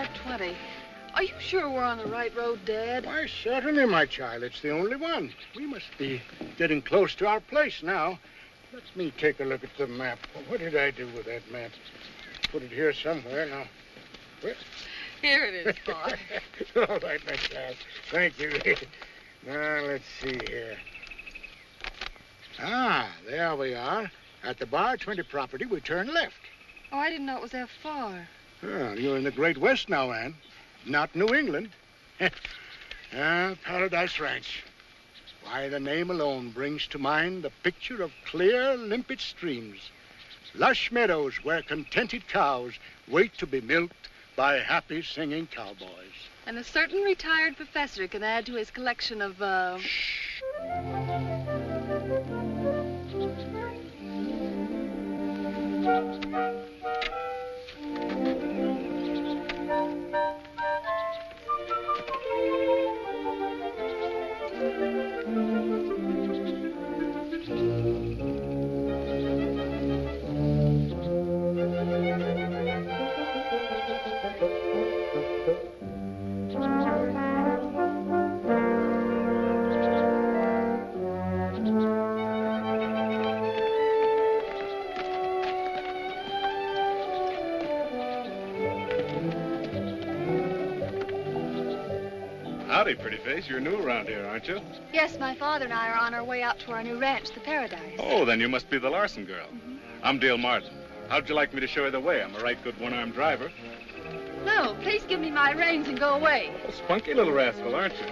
4:20. Are you sure we're on the right road, Dad? Why, certainly, my child. It's the only one. We must be getting close to our place now. Let me take a look at the map. What did I do with that map? Put it here somewhere now. Where? Here it is, Bob. All right, my child. Thank you. Now, let's see here. Ah, there we are. At the Bar 20 property, we turn left. Oh, I didn't know it was that far. Well, you're in the Great West now, Ann. Not New England. Paradise Ranch. Why, the name alone brings to mind the picture of clear, limpid streams, lush meadows where contented cows wait to be milked by happy singing cowboys. And a certain retired professor can add to his collection of, Shh. Howdy, pretty face. You're new around here, aren't you? Yes, my father and I are on our way out to our new ranch, the Paradise. Oh, then you must be the Larson girl. Mm-hmm. I'm Dale Martin. How'd you like me to show you the way? I'm a right good one-armed driver. No, please give me my reins and go away. Oh, spunky little rascal, aren't you?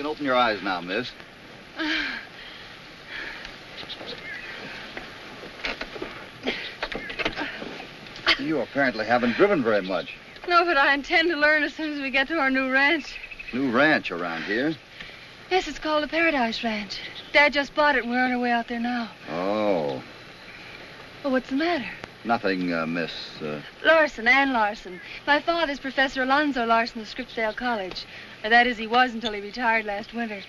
Open your eyes now, miss. You apparently haven't driven very much. No, but I intend to learn as soon as we get to our new ranch. New ranch around here? Yes, it's called the Paradise Ranch. Dad just bought it, and we're on our way out there now. Oh. Well, what's the matter? Nothing, miss. Larson, Ann Larson. My father's Professor Alonzo Larson of Scripsdale College. That is, he was until he retired last winter.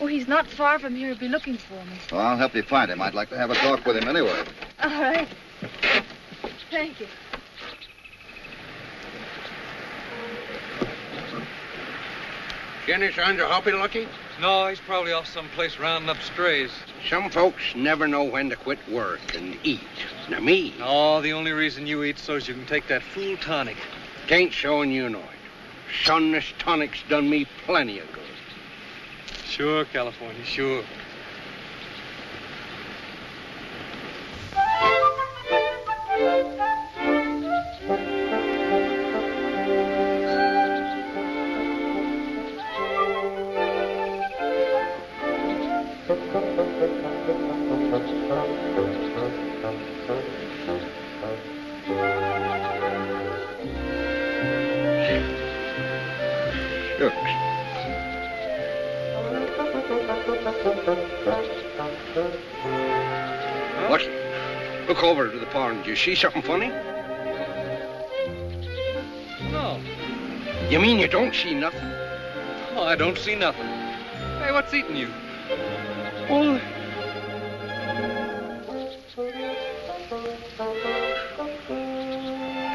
Oh, he's not far from here. He'll be looking for me. Well, I'll help you find him. I'd like to have a talk with him anyway. All right. Thank you. See any signs of Hoppy looking? No, he's probably off someplace rounding up strays. Some folks never know when to quit work and eat. Now, me. No, the only reason you eat so's you can take that fool tonic. Tain't so and you know it. Son, this tonic's done me plenty of good. Sure, California, sure. What? Look over to the pond. Do you see something funny? No. You mean you don't see nothing? Oh, I don't see nothing. Hey, what's eating you? Oh.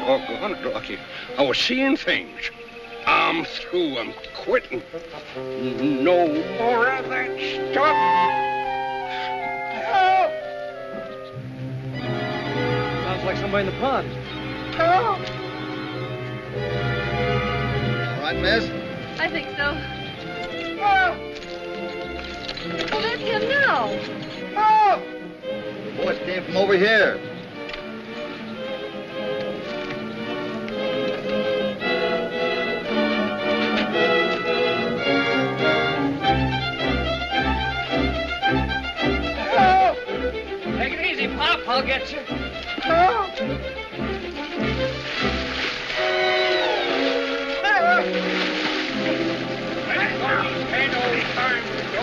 Doggone it, Lucky. I was seeing things. I'm through. I'm quitting. No more of that stuff. Help! Sounds like somebody in the pond. Help! All right, miss? I think so. Help! Well, that's him now. Help! The voice came from over here. Help! Take it easy, Pop. I'll get you. Help! Ain't no time to go.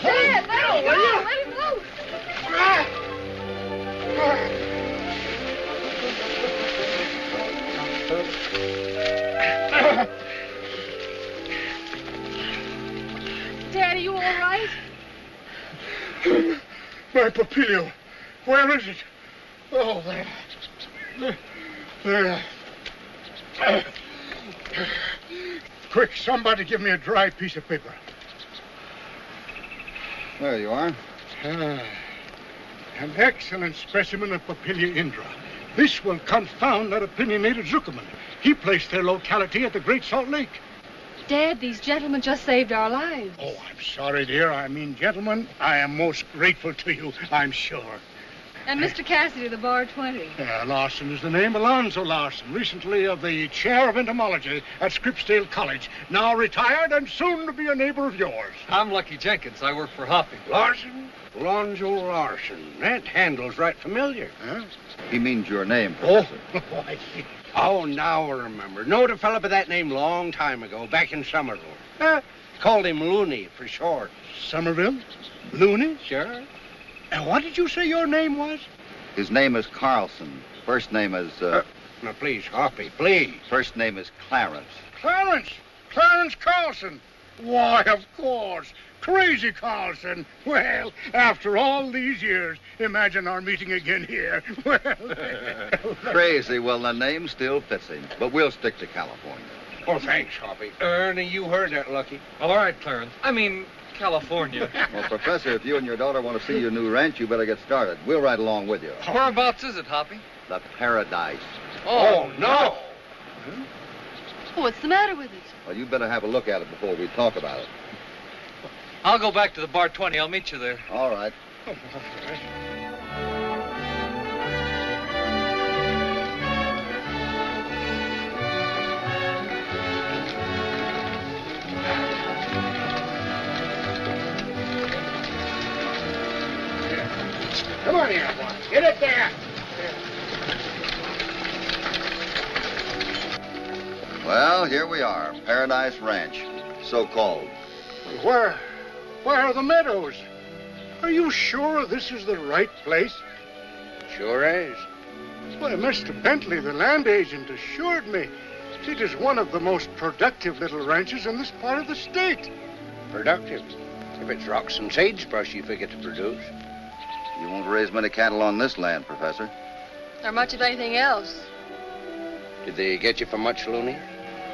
Dad, let him go. Let him loose. Dad, are you all right? My papilio. Where is it? Oh, there. There. Quick, somebody give me a dry piece of paper. There you are. An excellent specimen of Papilia indra. This will confound that opinionated Zuckerman. He placed their locality at the Great Salt Lake. Dad, these gentlemen just saved our lives. Oh, I'm sorry, dear. I mean, gentlemen, I am most grateful to you, I'm sure. And Mr. Cassidy, the bar 20. Larson is the name. Alonzo Larson, recently of the chair of entomology at Scripsdale College. Now retired and soon to be a neighbor of yours. I'm Lucky Jenkins. I work for Hoppy. Larson? Alonzo Larson. That handle's right familiar. Huh? He means your name, Oh, Professor. I see. Oh, now I remember. Knowed a fella by that name long time ago, back in Somerville. Called him Looney for short. Somerville? Looney? Sure. And what did you say your name was? His name is Carlson. First name is, Now, please, Hoppy, please. first name is Clarence. Clarence. Clarence Carlson. Why, of course. Crazy Carlson. Well, after all these years, imagine our meeting again here. Well, Crazy. Well, the name still fits him, but we'll stick to California. Oh, thanks, Hoppy. Ernie, you heard that, Lucky. All right, Clarence. I mean, California. Well, Professor, if you and your daughter want to see your new ranch, you better get started. We'll ride along with you. Whereabouts is it, Hoppy? The Paradise. Oh, no. Oh, what's the matter with it? Well, you better have a look at it before we talk about it. I'll go back to the bar 20. I'll meet you there. All right. come on here, boy. Get it there. Well, here we are. Paradise Ranch. So-called. Where are the meadows? Are you sure this is the right place? Sure is. Why, Mr. Bentley, the land agent, assured me it is one of the most productive little ranches in this part of the state. Productive. If it's rocks and sagebrush you figure to produce. You won't raise many cattle on this land, Professor. Or much of anything else. Did they get you for much, Looney?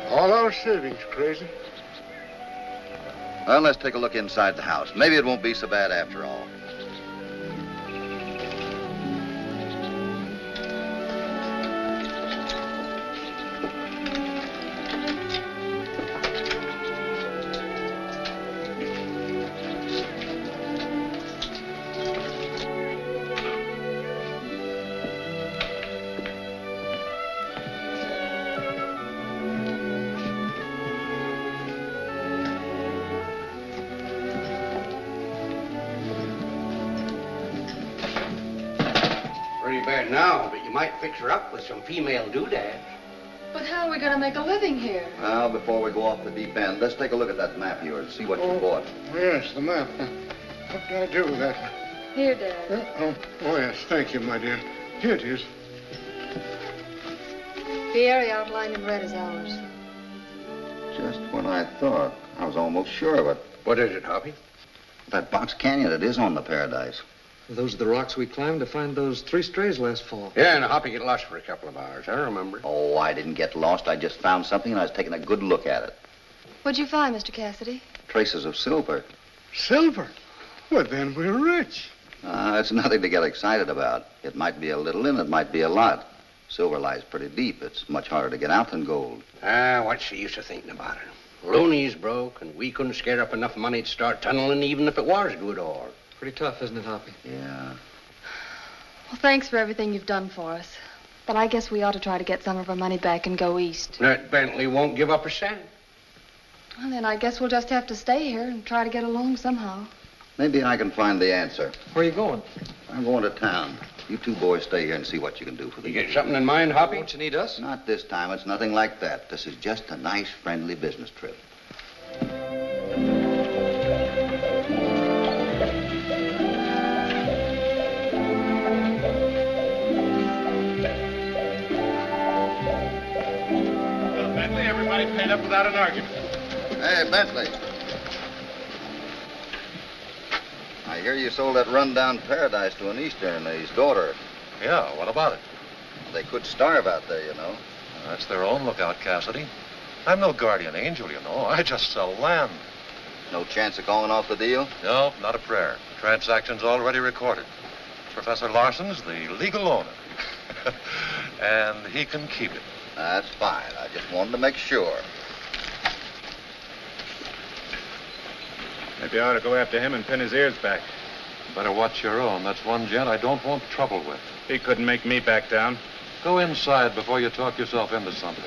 All our savings, Crazy. Well, let's take a look inside the house. Maybe it won't be so bad after all. Pretty bad now, but you might fix her up with some female doodads. But how are we going to make a living here? Well, before we go off the deep end, let's take a look at that map of yours, see what you bought. Yes, the map. What do I do with that? Here, Dad. Oh, yes. Thank you, my dear. Here it is. The area outlined in red is ours. Just what I thought. I was almost sure of it. What is it, Hoppy? That box canyon, it is on the Paradise. Those are the rocks we climbed to find those 3 strays last fall. Yeah, and Hoppy get lost for a couple of hours. I remember. Oh, I didn't get lost. I just found something and I was taking a good look at it. What'd you find, Mr. Cassidy? Traces of silver. Silver? Well, then we're rich. It's nothing to get excited about. It might be a little and it might be a lot. Silver lies pretty deep. It's much harder to get out than gold. What's the use of thinking about it? Looney's broke, and we couldn't scare up enough money to start tunneling even if it was good ore. Pretty tough, isn't it, Hoppy? Yeah. Well, thanks for everything you've done for us. But I guess we ought to try to get some of our money back and go east. That Bentley won't give up a cent. Well, then I guess we'll just have to stay here and try to get along somehow. Maybe I can find the answer. Where are you going? I'm going to town. You two boys stay here and see what you can do for the You get something in mind, Hoppy? Don't you need us? Not this time. It's nothing like that. This is just a nice, friendly business trip. Well, Bentley, everybody paid up without an argument. Hey, Bentley. I hear you sold that rundown Paradise to an Eastern, his daughter. Yeah, what about it? They could starve out there, you know. That's their own lookout, Cassidy. I'm no guardian angel, you know. I just sell land. No chance of calling off the deal? No, not a prayer. Transaction's already recorded. Professor Larson's the legal owner. And he can keep it. That's fine. I just wanted to make sure. Maybe I ought to go after him and pin his ears back. Better watch your own. That's one gent I don't want trouble with. He couldn't make me back down. Go inside before you talk yourself into something.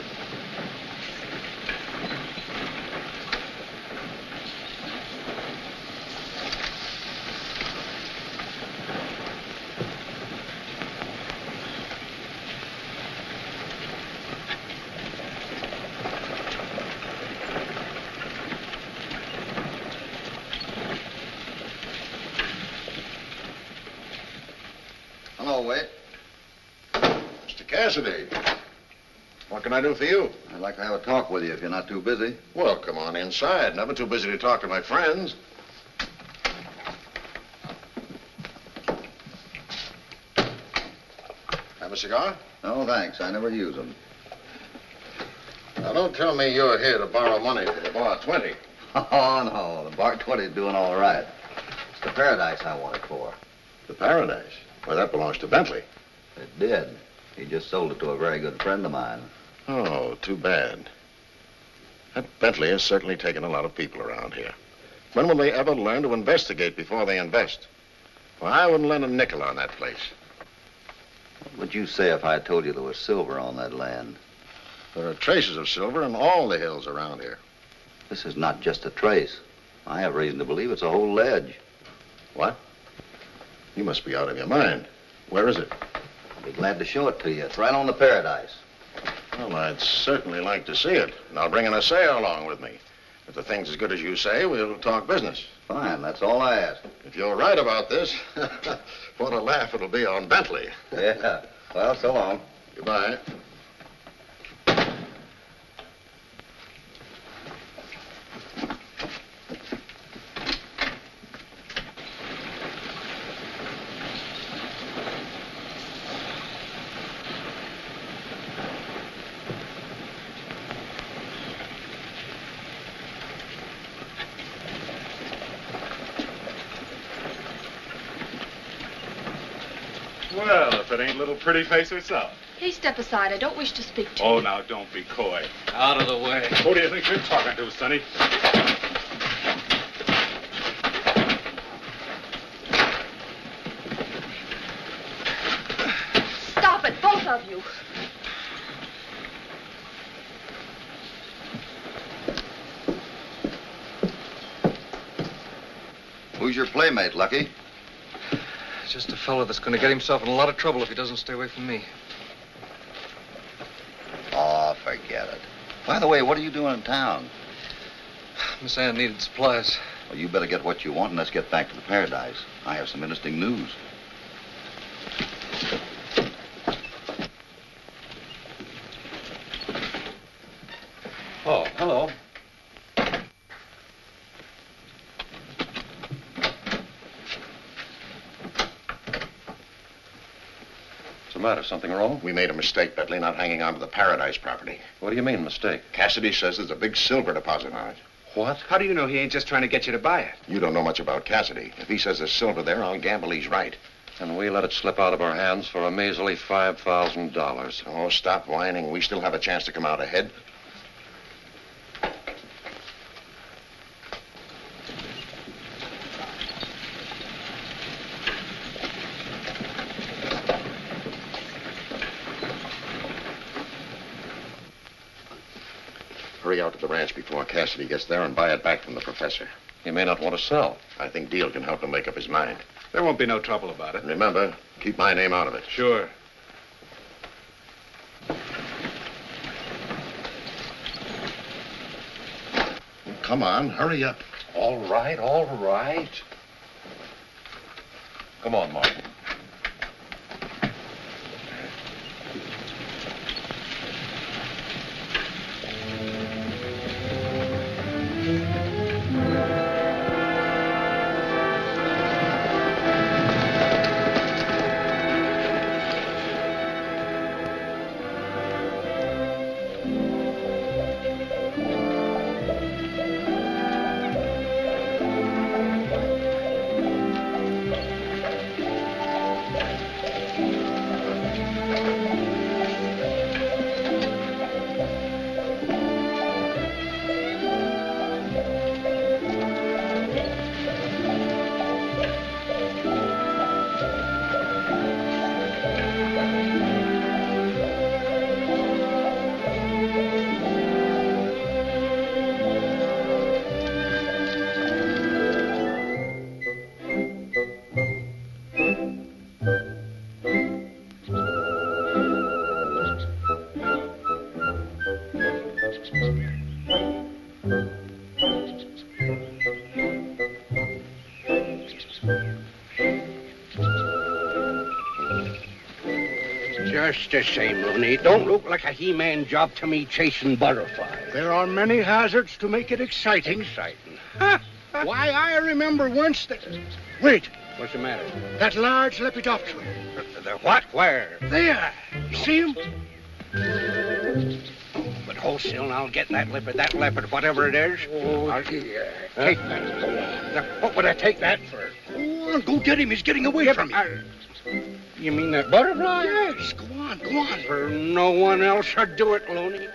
Hello, Wade. Mr. Cassidy, what can I do for you? I'd like to have a talk with you if you're not too busy. Well, come on inside. Never too busy to talk to my friends. Have a cigar? No, thanks. I never use them. Now, don't tell me you're here to borrow money for the bar 20. Oh, no. The bar 20 is doing all right. It's the Paradise I want it for. The Paradise? Well, that belongs to Bentley. It did. He just sold it to a very good friend of mine. Oh, too bad. That Bentley has certainly taken a lot of people around here. When will they ever learn to investigate before they invest? Well, I wouldn't lend a nickel on that place. What would you say if I told you there was silver on that land? There are traces of silver in all the hills around here. This is not just a trace. I have reason to believe it's a whole ledge. What? You must be out of your mind. Where is it? I'll be glad to show it to you. It's right on the Paradise. Well, I'd certainly like to see it. And I'll bring an assayer along with me. If the thing's as good as you say, we'll talk business. Fine, that's all I ask. If you're right about this, what a laugh it'll be on Bentley. Yeah. Well, so long. Goodbye. Well, if it ain't little pretty face herself. Please step aside. I don't wish to speak to you. Oh, now, don't be coy. Out of the way. Who do you think you're talking to, Sonny? Stop it, both of you. Who's your playmate, Lucky? It's just a fellow that's going to get himself in a lot of trouble if he doesn't stay away from me. Oh, forget By the way, what are you doing in town? Miss Ann needed supplies. Well, you better get what you want and let's get back to the Paradise. I have some interesting news. Oh, hello. What's the matter? Something wrong? We made a mistake, Bentley, not hanging on to the Paradise property. What do you mean, mistake? Cassidy says there's a big silver deposit on it. What? How do you know he ain't just trying to get you to buy it? You don't know much about Cassidy. If he says there's silver there, I'll gamble he's right. And we let it slip out of our hands for a measly $5,000. Oh, stop whining. We still have a chance to come out ahead. Hurry out to the ranch before Cassidy gets there and buy it back from the professor. He may not want to sell. I think Deal can help him make up his mind. There won't be no trouble about it. And remember, keep my name out of it. Sure. Come on, hurry up. All right, all right. Come on, Martin. Just the same, Looney. It don't look like a He-Man job to me chasing butterflies. There are many hazards to make it exciting. Exciting. Why, I remember once that... Wait, What's the matter? that large Lepidoptera. The what? Where? There. You see him? But hold still and I'll get that leopard, whatever it is. I'll take that. Now, what would I take that for? Go on, go get him. He's getting away from you. You mean that butterfly? Yes, go on, go on. For no one else would do it, Looney.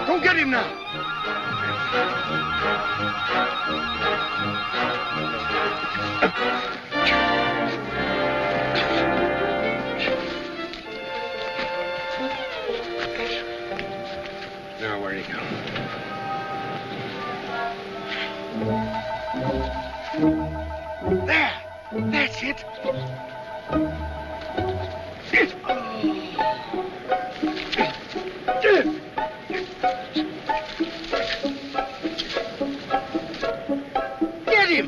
Go get him now. Now, where'd he go? There. That's it. Get him.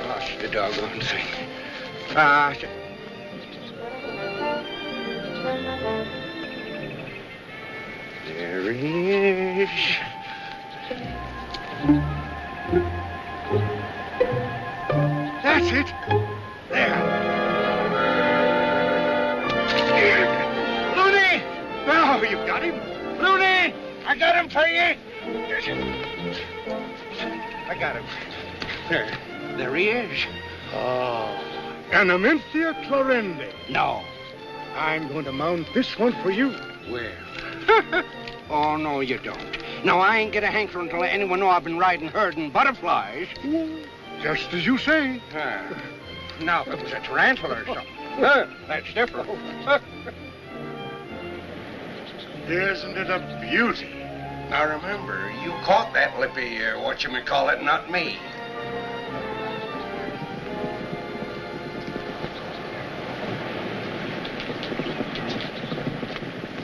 Gosh, the doggone thing. There he is. That's it. There. Looney! No, you got him. Looney! I got him for you. I got him. There he is. Oh, Anaminthia chlorende. No. I'm going to mount this one for you. Where? Oh, no, you don't. No, I ain't get a hankering to let anyone know I've been riding herding butterflies. Just as you say. Now, if it was a tarantula or something, that's different. Isn't it a beauty? Now, remember, you caught that lippy, whatchamacallit, not me.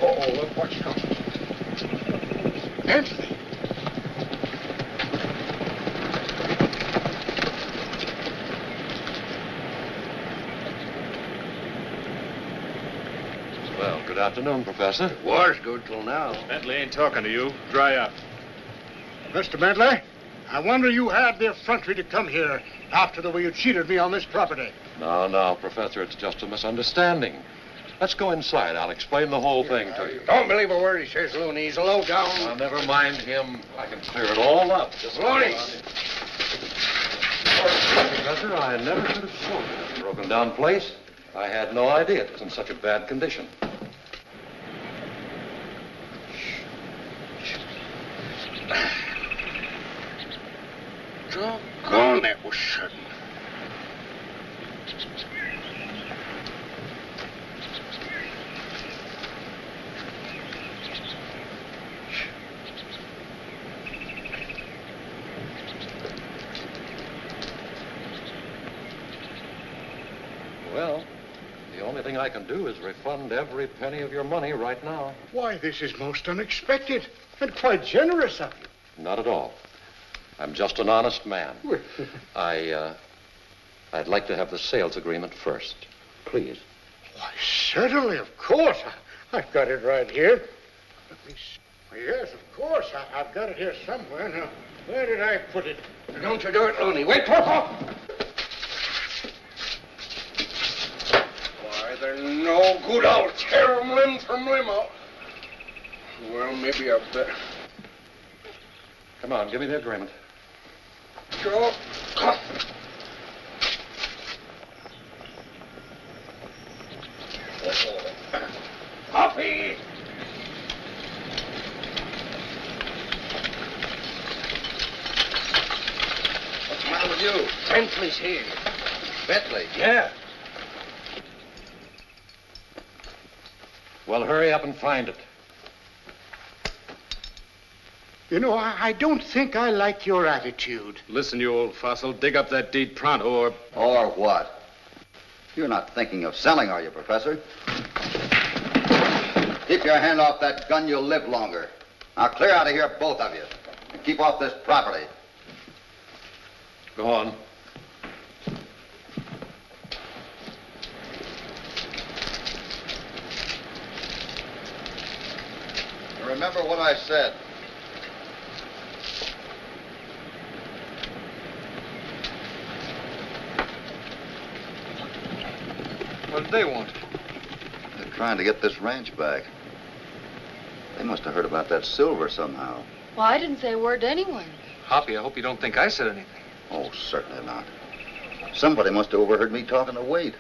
Uh-oh, look what's coming. Anthony. Well, good afternoon, Professor. It was good till now. Bentley ain't talking to you. Dry up. Mr. Bentley, I wonder you had the effrontery to come here after the way you cheated me on this property. No, Professor, it's just a misunderstanding. Let's go inside. I'll explain the whole thing to you. Don't believe a word he says, Looney. He's a low down. Now, never mind him. I can clear it all up. Just Looney! Professor, I never could have sold it. Broken down place. I had no idea it was in such a bad condition. Doggone, that was sudden. Well, the only thing I can do is refund every penny of your money right now. Why, this is most unexpected and quite generous of you. Not at all. I'm just an honest man. I'd like to have the sales agreement first. Please. Why, certainly, of course. I've got it right here. Let me see. Yes, of course. I've got it here somewhere. Now, where did I put it? Don't you do it, Looney. Wait, Papa! Why, they're no good. I'll tear them limb from limb out. Well, maybe I better. Come on, give me the agreement. Go. Come. Hoppy! What's the matter with you? Bentley's here. Bentley? Yeah. Well, hurry up and find it. You know, I don't think I like your attitude. Listen, you old fossil, dig up that deed pronto or... Or what? You're not thinking of selling, are you, Professor? Keep your hand off that gun, you'll live longer. Now clear out of here, both of you. And keep off this property. Go on. Remember what I said. What did they want? They're trying to get this ranch back. They must have heard about that silver somehow. Well, I didn't say a word to anyone. Hoppy, I hope you don't think I said anything. Oh, certainly not. Somebody must have overheard me talking to Wade.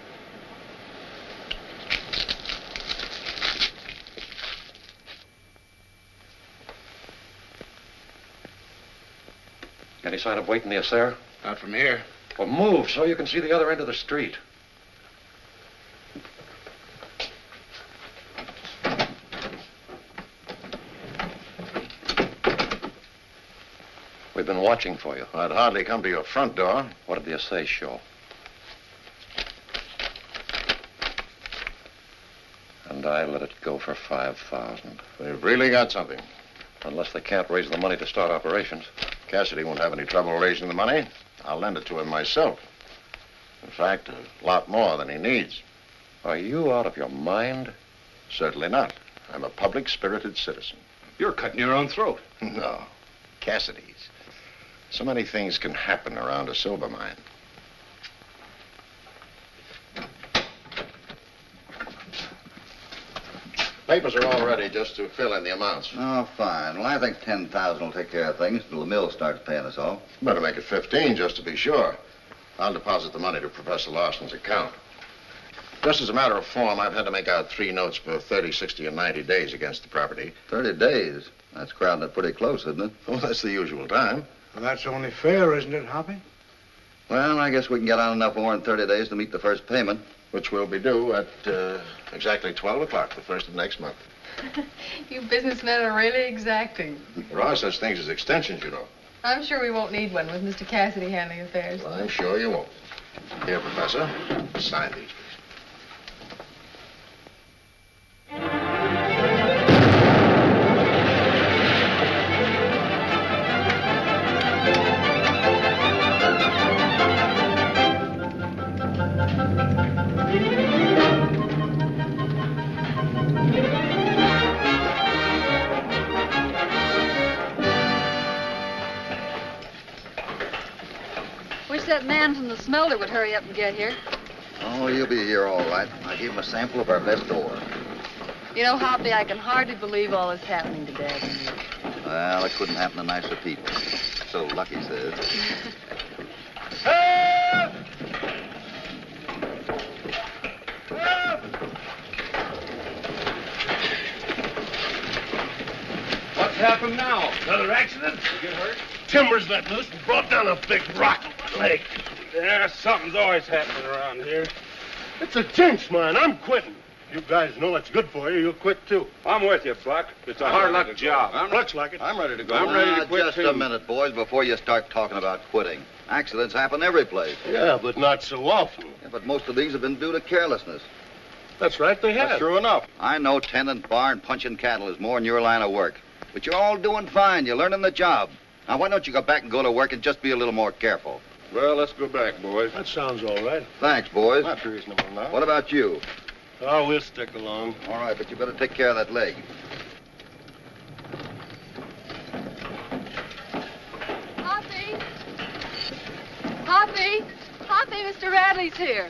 Any sign of waiting the affair? Not from here. Well, move so you can see the other end of the street. We've been watching for you. I'd hardly come to your front door. What did the assay show? And I let it go for 5,000. They've really got something. Unless they can't raise the money to start operations. Cassidy won't have any trouble raising the money. I'll lend it to him myself. In fact, a lot more than he needs. Are you out of your mind? Certainly not. I'm a public-spirited citizen. You're cutting your own throat. No, Cassidy's. So many things can happen around a silver mine. Papers are all ready just to fill in the amounts. Oh, fine. Well, I think 10,000 will take care of things until the mill starts paying us all. Better make it 15 just to be sure. I'll deposit the money to Professor Larson's account. Just as a matter of form, I've had to make out 3 notes for 30, 60, and 90 days against the property. 30 days? That's crowding it pretty close, isn't it? Oh, that's the usual time. Well, that's only fair, isn't it, Hoppy? Well, I guess we can get on enough ore in 30 days to meet the first payment. Which will be due at exactly 12 o'clock, the first of next month. You businessmen are really exacting. There are such things as extensions, you know. I'm sure we won't need one with Mr. Cassidy handling affairs. Well, I'm sure you won't. Here, Professor, sign these. Wish that man from the smelter would hurry up and get here. Oh, he'll be here all right. I gave him a sample of our best ore. You know, Hoppy, I can hardly believe all this happening to Dad and you. Well, it couldn't happen to nicer people. So Lucky says. Help! Help! What's happened now? Another accident? You get hurt? Timber's let loose and brought down a big rock on my leg. Yeah, something's always happening around here. It's a cinch, man. I'm quitting. You guys know it's good for you. You'll quit, too. I'm with you, Fluck. It's a hard luck job. Looks like it. I'm ready to go. I'm ready to quit, Just too. a minute, boys, before you start talking about quitting. Accidents happen every place. Yeah, but not so often. Yeah, but most of these have been due to carelessness. That's right, they have. That's true enough. I know tending bar and punching cattle is more in your line of work. But you're all doing fine. You're learning the job. Now, why don't you go back and go to work and just be a little more careful? Well, let's go back, boys. That sounds all right. Thanks, boys. That's reasonable now. What about you? Oh, we'll stick along. All right, but you better take care of that leg. Hoppy! Hoppy! Hoppy, Mr. Radley's here.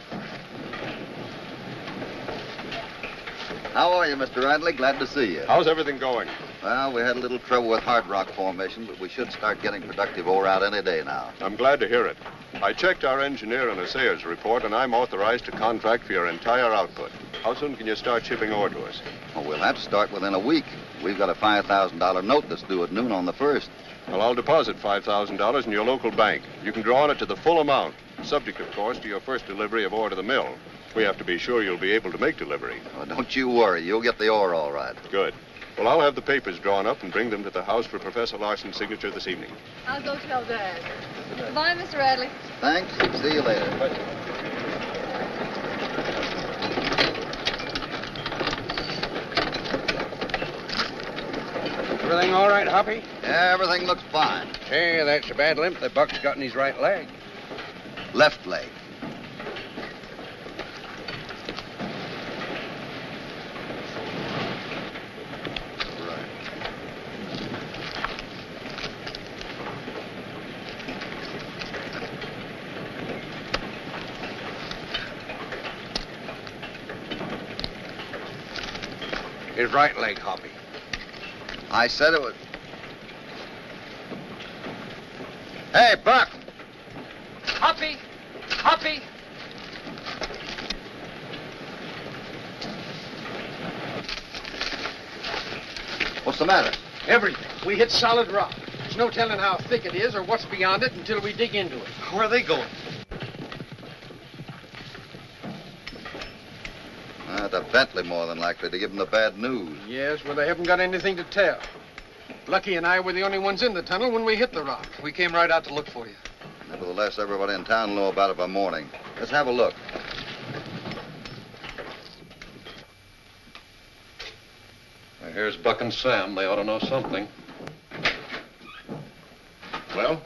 How are you, Mr. Radley? Glad to see you. How's everything going? Well, we had a little trouble with hard rock formation, but we should start getting productive ore out any day now. I'm glad to hear it. I checked our engineer and assayer's report, and I'm authorized to contract for your entire output. How soon can you start shipping ore to us? Well, we'll have to start within a week. We've got a $5,000 note that's due at noon on the 1st. Well, I'll deposit $5,000 in your local bank. You can draw on it to the full amount, subject, of course, to your first delivery of ore to the mill. We have to be sure you'll be able to make delivery. Oh, don't you worry. You'll get the ore all right. Good. Well, I'll have the papers drawn up and bring them to the house for Professor Larson's signature this evening. I'll go tell Dad. Goodbye, Mr. Radley. Thanks. See you later. Everything all right, Hoppy? Yeah, everything looks fine. Hey, that's a bad limp that Buck's got in his right leg. Left leg. His right leg, Hoppy. I said it was... Hey, Buck! Hoppy! Hoppy! What's the matter? Everything. We hit solid rock. There's no telling how thick it is or what's beyond it until we dig into it. Where are they going? To Bentley, more than likely, to give him the bad news. Yes, well, they haven't got anything to tell. Lucky and I were the only ones in the tunnel when we hit the rock. We came right out to look for you. Nevertheless, everybody in town will know about it by morning. Let's have a look. Now, here's Buck and Sam. They ought to know something. Well?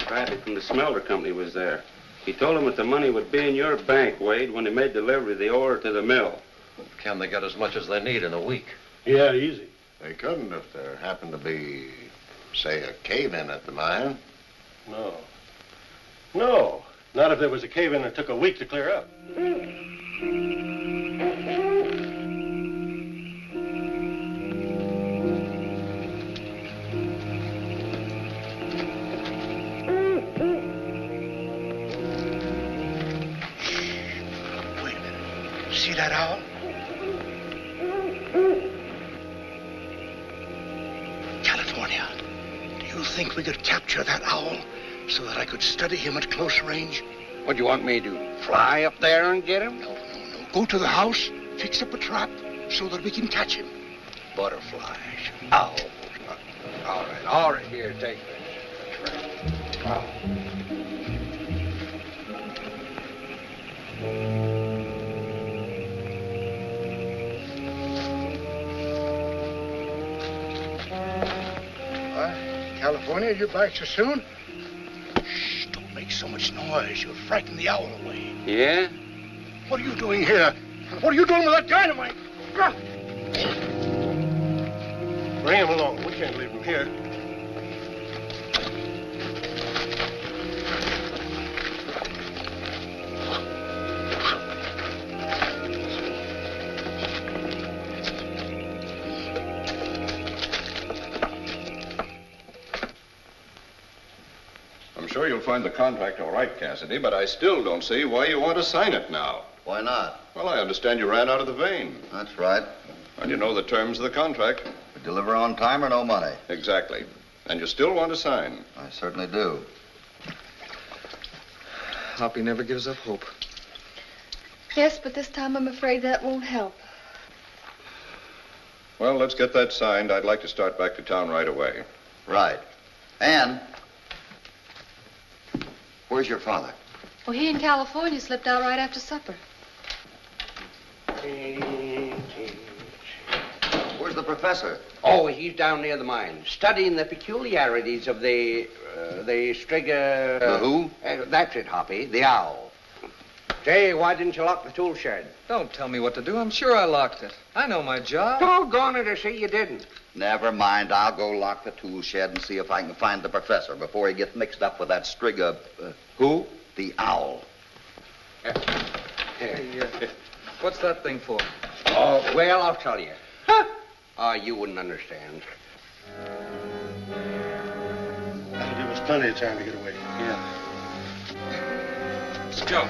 Bradley from the smelter company was there. He told him that the money would be in your bank, Wade, when they made delivery of the ore to the mill. Can they get as much as they need in a week? Yeah, easy. They couldn't if there happened to be, say, a cave-in at the mine. No. No. Not if there was a cave-in that took a week to clear up. See that owl? California. Do you think we could capture that owl? so that I could study him at close range. What do you want me to do? Fly up there and get him? No. Go to the house, fix up a trap so that we can catch him. Butterflies. Owls. All right. Here, take it. California, you back so soon? Shh, don't make so much noise. You'll frighten the owl away. Yeah? What are you doing here? What are you doing with that dynamite? Bring him along. We can't leave him here. I'm sure you'll find the contract all right, Cassidy, but I still don't see why you want to sign it now. Why not? Well, I understand you ran out of the vein. That's right. And you know the terms of the contract. We deliver on time or no money. Exactly. And you still want to sign. I certainly do. Hoppy never gives up hope. Yes, but this time I'm afraid that won't help. Well, let's get that signed. I'd like to start back to town right away. Right. And where's your father? Well, he in California slipped out right after supper. Where's the professor? Oh, he's down near the mine, studying the peculiarities of the striga... The who? That's it, Hoppy, the owl. Say, why didn't you lock the tool shed? Don't tell me what to do. I'm sure I locked it. I know my job. Doggone it, I see you didn't. Never mind. I'll go lock the tool shed and see if I can find the professor before he gets mixed up with that striga... Who? The owl. Hey, what's that thing for? Oh, well, I'll tell you. You wouldn't understand. That'll give us plenty of time to get away. Yeah. Let's go.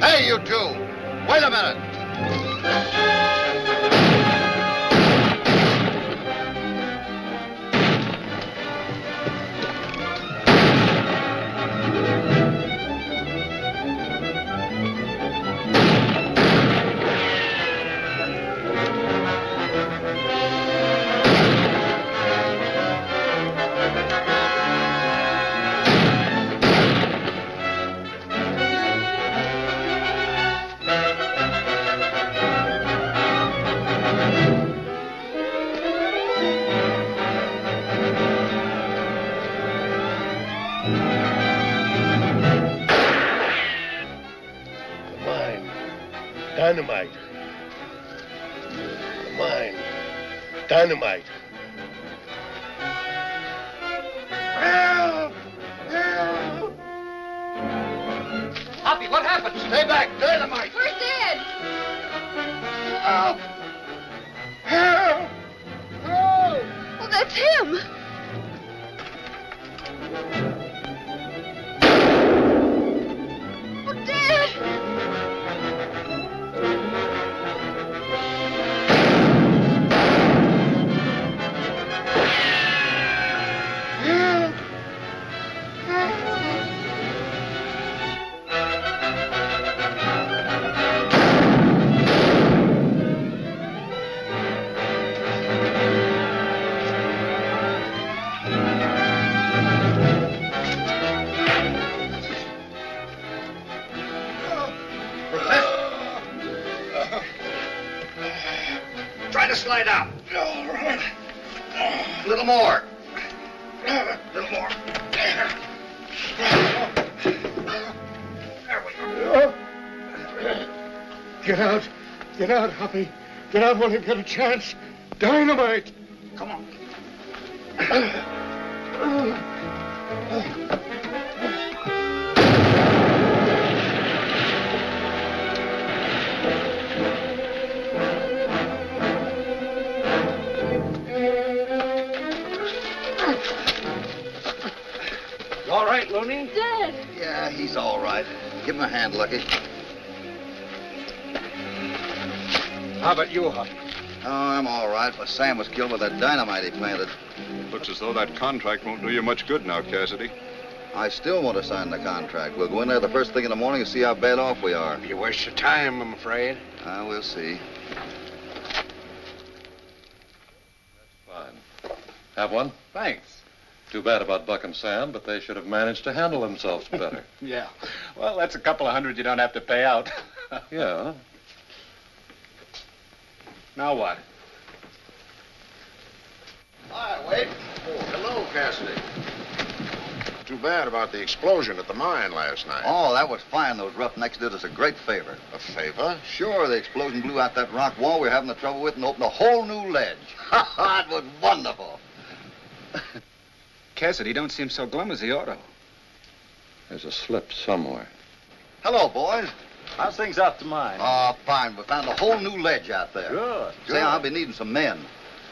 Hey, you two! Wait a minute! Dynamite. Mine. Dynamite. Help! Help! Hoppy, what happened? Stay back. Dynamite. We're dead. Help! Help! Oh, that's him. Oh, Dad. Try to slide out. All right. A little more. A little more. There we go. Get out. Get out, Hoppy. Get out while you get a chance. Dynamite. Come on. You all right, Looney? Dad! Yeah, he's all right. Give him a hand, Lucky. How about you, Hoppy? Oh, I'm all right, but Sam was killed with that dynamite he planted. Looks as though that contract won't do you much good now, Cassidy. I still want to sign the contract. We'll go in there the first thing in the morning and see how bad off we are. You waste your time, I'm afraid. We'll see. Fine. Have one? Thanks. Too bad about Buck and Sam, but they should have managed to handle themselves better. Yeah. Well, that's a couple of hundred you don't have to pay out. Yeah. Now what? Hi, Wade. Oh, hello, Cassidy. Too bad about the explosion at the mine last night. Oh, that was fine. Those roughnecks did us a great favor. A favor? Sure, the explosion blew out that rock wall we were having the trouble with and opened a whole new ledge. Ha ha, it was wonderful. Cassidy don't seem so glum as he ought to. There's a slip somewhere. Hello, boys. How's things out to mine? Oh, fine. We found a whole new ledge out there. Good. Say, I'll be needing some men.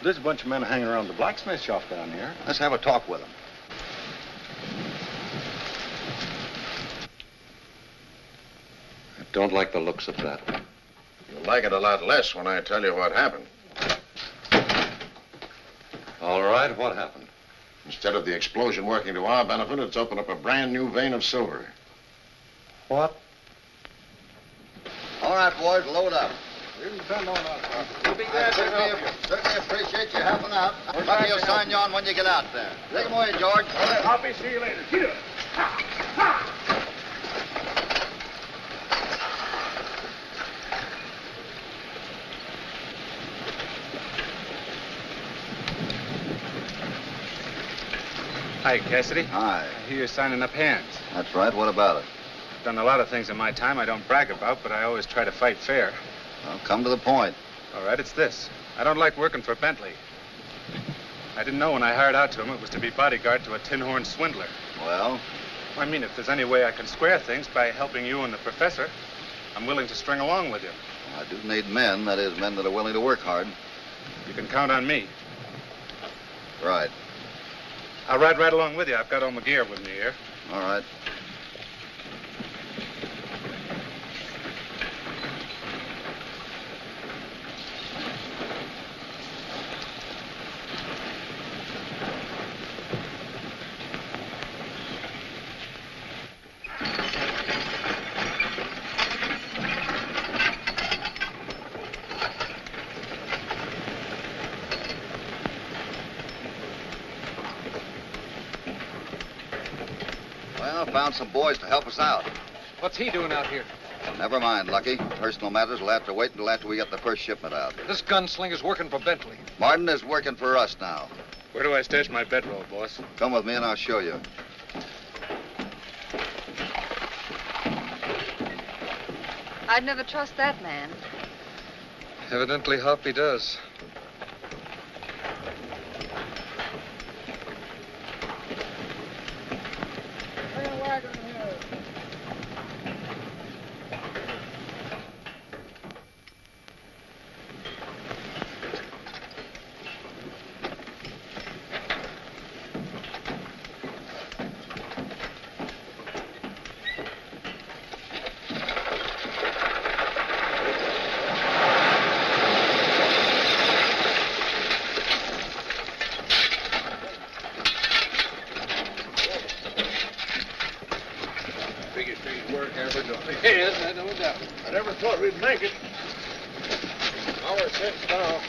There's a bunch of men hanging around the blacksmith shop down here. Let's have a talk with them. I don't like the looks of that. You'll like it a lot less when I tell you what happened. All right, what happened? Instead of the explosion working to our benefit, it's opened up a brand new vein of silver. What? All right, boys, load up. You can depend on us. We'll be glad to help you. Certainly appreciate you helping out. Bucky will sign you on when you get out there. Take him away, George. All right, Hoppy, see you later. Get up. Hi, Cassidy. Hi. I hear you're signing up hands. That's right. What about it? I've done a lot of things in my time I don't brag about, but I always try to fight fair. Well, come to the point. All right, it's this. I don't like working for Bentley. I didn't know when I hired out to him it was to be bodyguard to a tin-horn swindler. Well? I mean, if there's any way I can square things by helping you and the professor, I'm willing to string along with you. I do need men, that is, men that are willing to work hard. You can count on me. Right. I'll ride right along with you. I've got all my gear with me here. All right. Found some boys to help us out. What's he doing out here? Never mind, Lucky. Personal matters will have to wait until after we get the first shipment out. This gunslinger's working for Bentley. Martin is working for us now. Where do I stash my bedroll, boss? Come with me and I'll show you. I'd never trust that man. Evidently, Hoppy does. Yes, I don't doubt. I never thought we'd make it. Hour since now.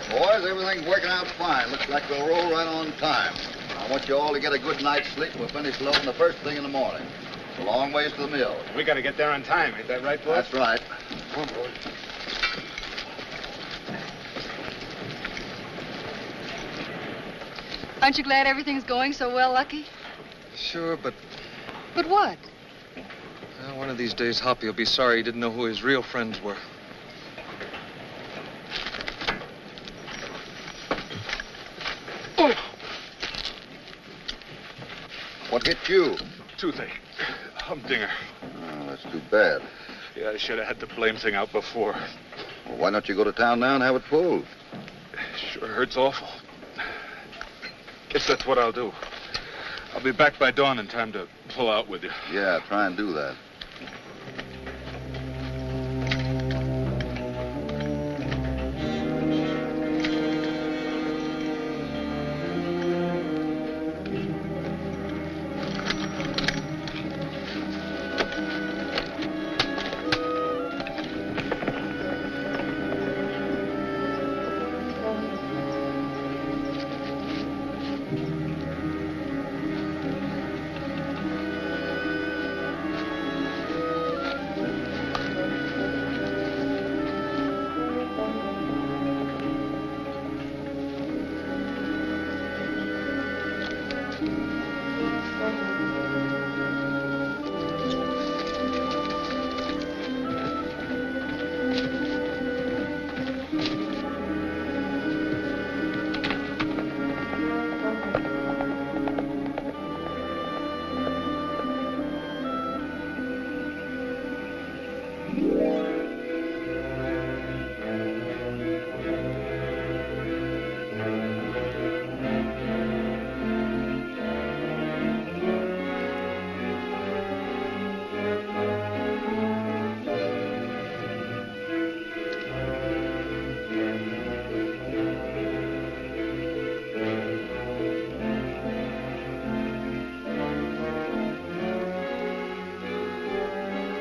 Boys, everything's working out fine. Looks like we'll roll right on time. I want you all to get a good night's sleep. We'll finish loading the first thing in the morning. It's a long ways to the mill. We got to get there on time. Ain't that right, boss? That's right. Come on, boys. Aren't you glad everything's going so well, Lucky? Sure, but But what? one of these days, Hoppy will be sorry he didn't know who his real friends were. What hit you? Toothache. Humdinger. Oh, that's too bad. Yeah, I should have had the blame thing out before. Well, why don't you go to town now and have it pulled? Sure hurts awful. Guess that's what I'll do. I'll be back by dawn in time to pull out with you. Yeah, try and do that.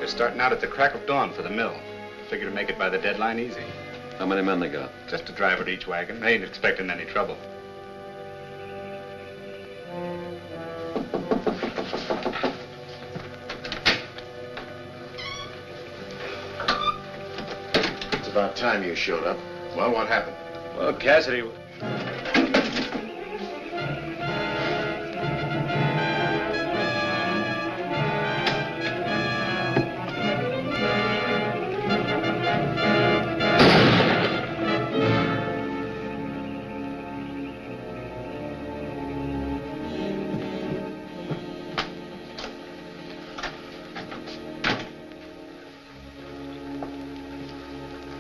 Starting out at the crack of dawn for the mill. Figure to make it by the deadline easy. How many men they got? Just a driver to each wagon. They ain't expecting any trouble. It's about time you showed up. Well, what happened? Well, Cassidy...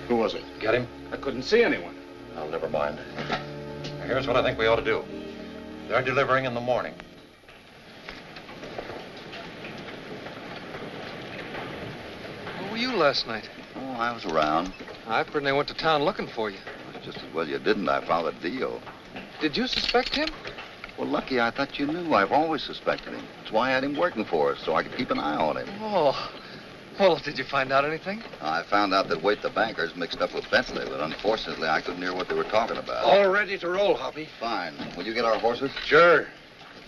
Who was it? Get him? I couldn't see anyone. Oh, never mind. Now, here's what I think we ought to do. They're delivering in the morning. Where were you last night? Oh, I was around. I've heard they went to town looking for you. It's just as well you didn't. I found a deal. Did you suspect him? Well, lucky I thought you knew. I've always suspected him. That's why I had him working for us, so I could keep an eye on him. Oh. Well, did you find out anything? I found out that Waite the banker's mixed up with Bentley, but unfortunately I couldn't hear what they were talking about. All ready to roll, Hoppy. Fine. Will you get our horses? Sure.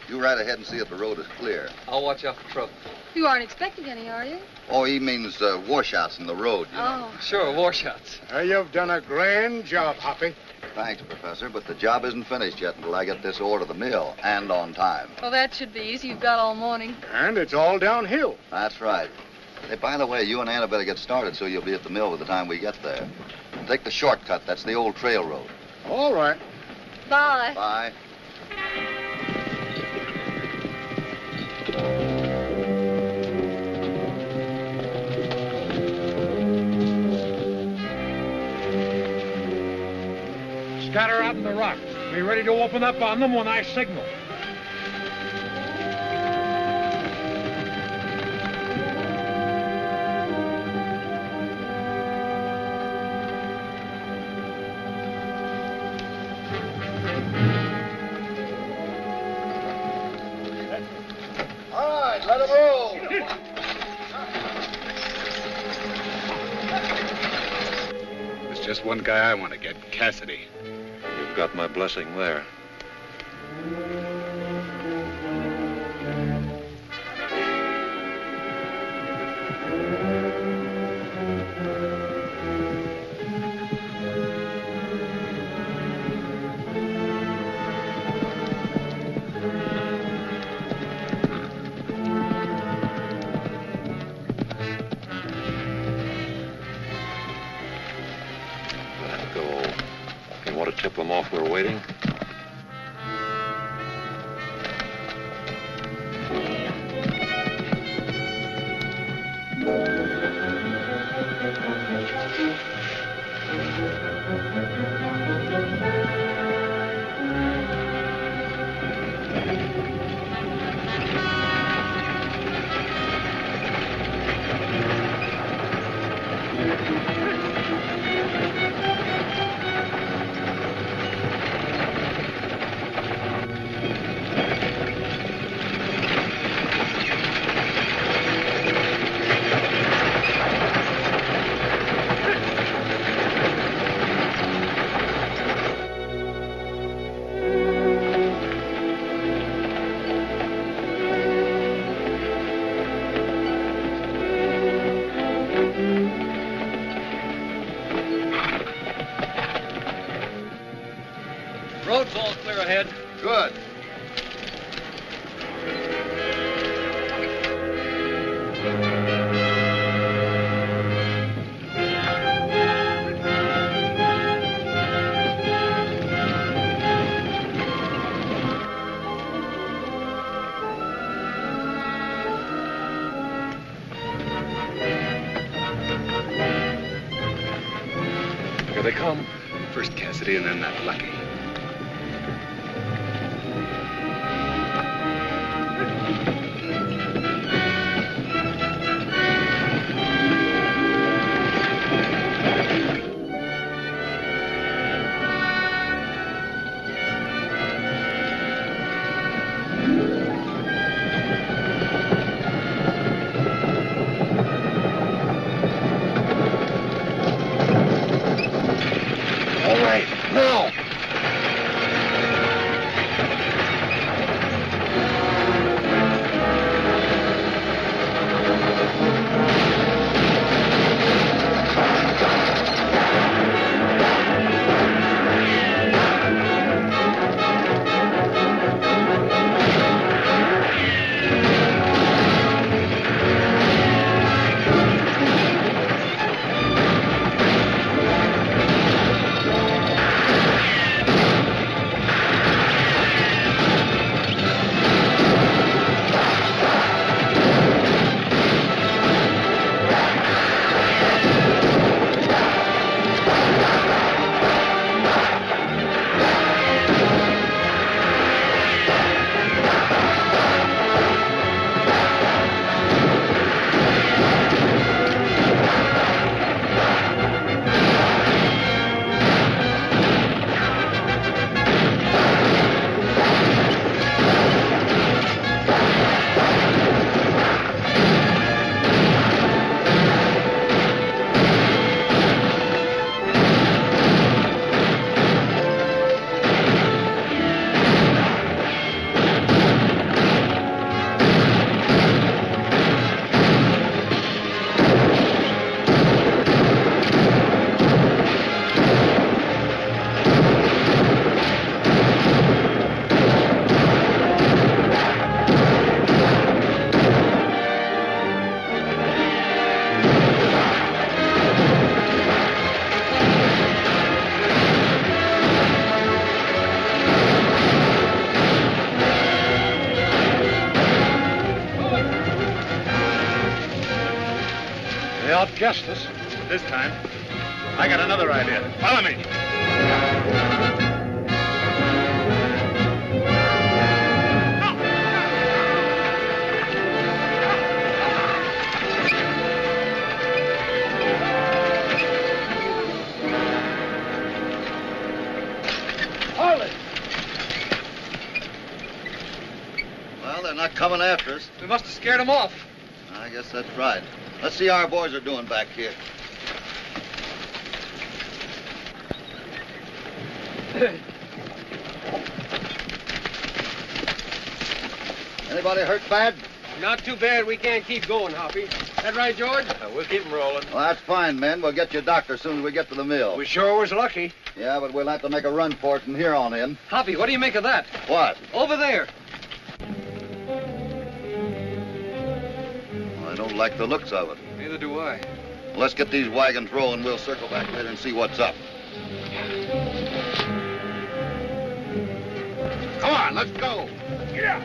You ride ahead and see if the road is clear. I'll watch out for trouble. You aren't expecting any, are you? Oh, he means washouts in the road, you know. Oh. Sure, washouts. You've done a grand job, Hoppy. Thanks, Professor, but the job isn't finished yet until I get this ore to the mill, and on time. Well, that should be easy. You've got all morning. And it's all downhill. That's right. Hey, by the way, you and Anna better get started so you'll be at the mill by the time we get there. Take the shortcut. That's the old trail road. All right. Bye. Bye. Scatter out in the rocks. Be ready to open up on them when I signal. All right, let it roll. There's just one guy I want to get, Cassidy. You've got my blessing there. Let go. You want to tip them off we're waiting? Road's all clear ahead. Good. Here they come. First Cassidy and then that Lucky. All right, now. They outguessed us. This time, I got another idea. Follow me. Well, they're not coming after us. We must have scared them off. I guess that's right. Let's see how our boys are doing back here. Anybody hurt bad? Not too bad. We can't keep going, Hoppy. That right, George? We'll keep them rolling. Well, that's fine, men. We'll get you a doctor as soon as we get to the mill. We sure was lucky. Yeah, but we'll have to make a run for it from here on in. Hoppy, what do you make of that? What? Over there. I don't like the looks of it. Neither do I. Well, let's get these wagons rolling. We'll circle back later and see what's up. Come on, let's go. Yeah.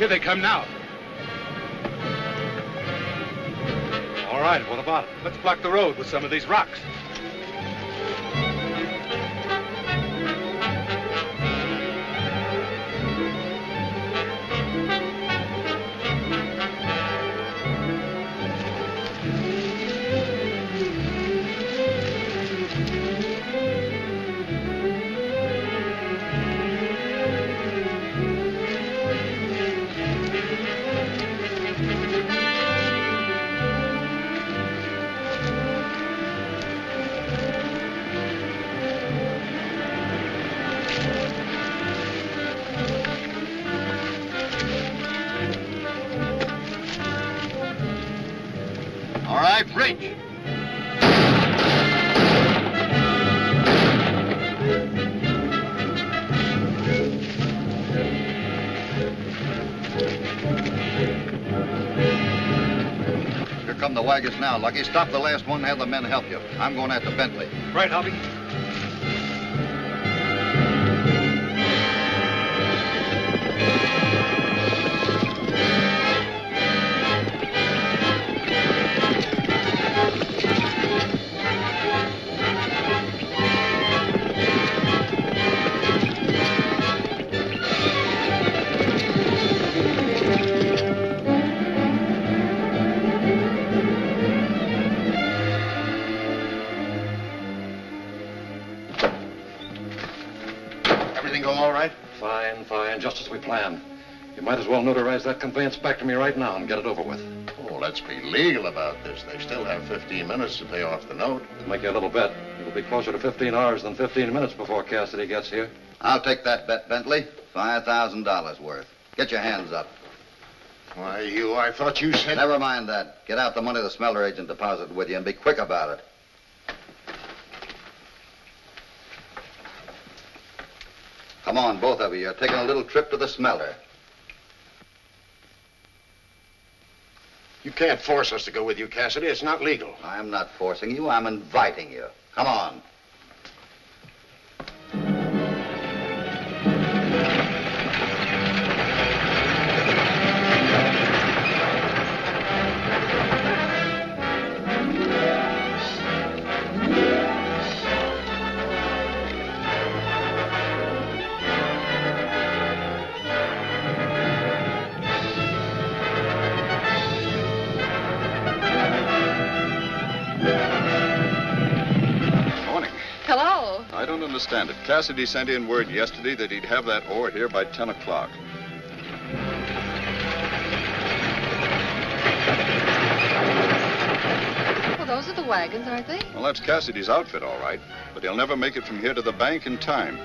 Here they come now. All right, what about it? Let's block the road with some of these rocks. All right, reach. Here come the wagons now. Lucky, stop the last one and have the men help you. I'm going after Bentley. Right, Hoppy. Fine, just as we planned. You might as well notarize that conveyance back to me right now and get it over with. Oh, let's be legal about this. They still have 15 minutes to pay off the note. To make you a little bet, it'll be closer to 15 hours than 15 minutes before Cassidy gets here. I'll take that bet, Bentley. $5,000 worth. Get your hands up. Why, I thought you said... Never mind that. Get out the money the smelter agent deposited with you and be quick about it. Come on, both of you. You're taking a little trip to the smelter. You can't force us to go with you, Cassidy. It's not legal. I'm not forcing you. I'm inviting you. Come on. I don't understand it. Cassidy sent in word yesterday that he'd have that ore here by 10 o'clock. Well, those are the wagons, aren't they? Well, that's Cassidy's outfit, all right. But he'll never make it from here to the bank in time.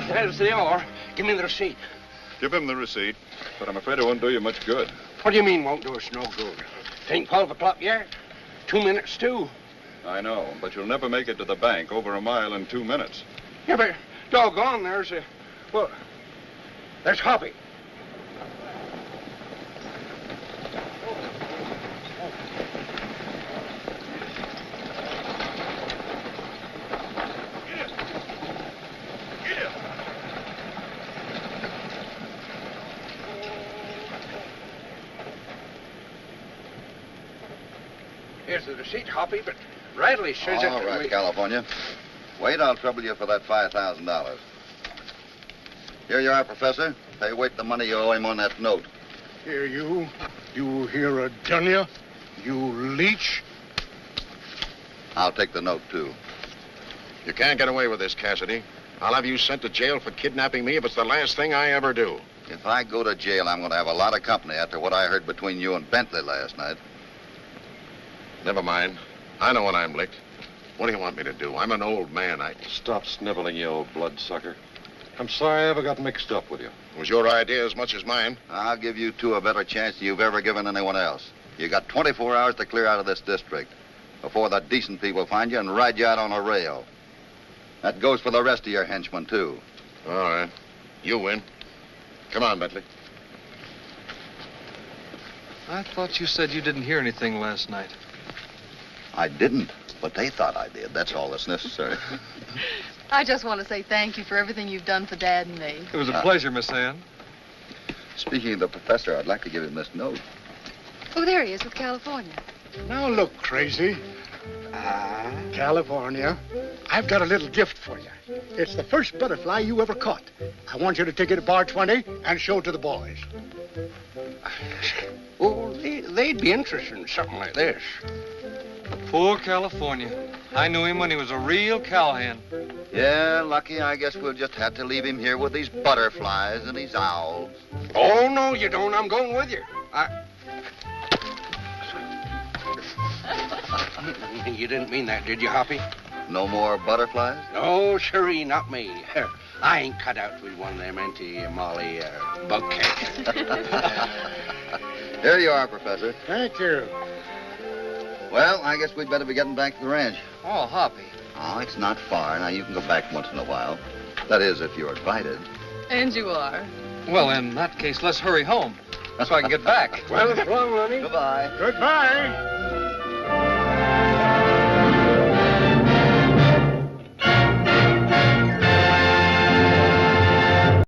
There's the ore. Give me the receipt. Give him the receipt, but I'm afraid it won't do you much good. What do you mean won't do us no good? It ain't 12 o'clock yet. 2 minutes, too. I know, but you'll never make it to the bank over a mile in 2 minutes. Yeah, but doggone, there's Hoppy. Here's the receipt, Hoppy, but Radley says All right, California. Wait, I'll trouble you for that $5,000. Here you are, Professor. Pay Waite the money you owe him on that note. Here, you. You hear a done ya? You leech. I'll take the note, too. You can't get away with this, Cassidy. I'll have you sent to jail for kidnapping me if it's the last thing I ever do. If I go to jail, I'm going to have a lot of company after what I heard between you and Bentley last night. Never mind. I know when I'm licked. What do you want me to do? I'm an old man. Stop sniveling, you old bloodsucker. I'm sorry I ever got mixed up with you. It was your idea as much as mine. I'll give you two a better chance than you've ever given anyone else. You got 24 hours to clear out of this district. before the decent people find you and ride you out on a rail. That goes for the rest of your henchmen, too. All right. You win. Come on, Bentley. I thought you said you didn't hear anything last night. I didn't, but they thought I did. That's all that's necessary. I just want to say thank you for everything you've done for Dad and me. It was a pleasure, Miss Ann. Speaking of the professor, I'd like to give him this note. Oh, there he is with California. Now look, Crazy. California, I've got a little gift for you. It's the first butterfly you ever caught. I want you to take it to Bar 20 and show it to the boys. Oh, they'd be interested in something like this. Poor California. I knew him when he was a real cowhand. Yeah, Lucky, I guess we'll just have to leave him here with these butterflies and these owls. Oh, no, you don't. I'm going with you. You didn't mean that, did you, Hoppy? No more butterflies? No, sirree, not me. I ain't cut out to be one of them anti-molly bug catchers. Here you are, Professor. Thank you. Well, I guess we'd better be getting back to the ranch. Oh, Hoppy. Oh, it's not far. Now, you can go back once in a while. That is, if you're invited. And you are. Well, in that case, let's hurry home so I can get back. Well, so long, Lenny. Goodbye. Goodbye.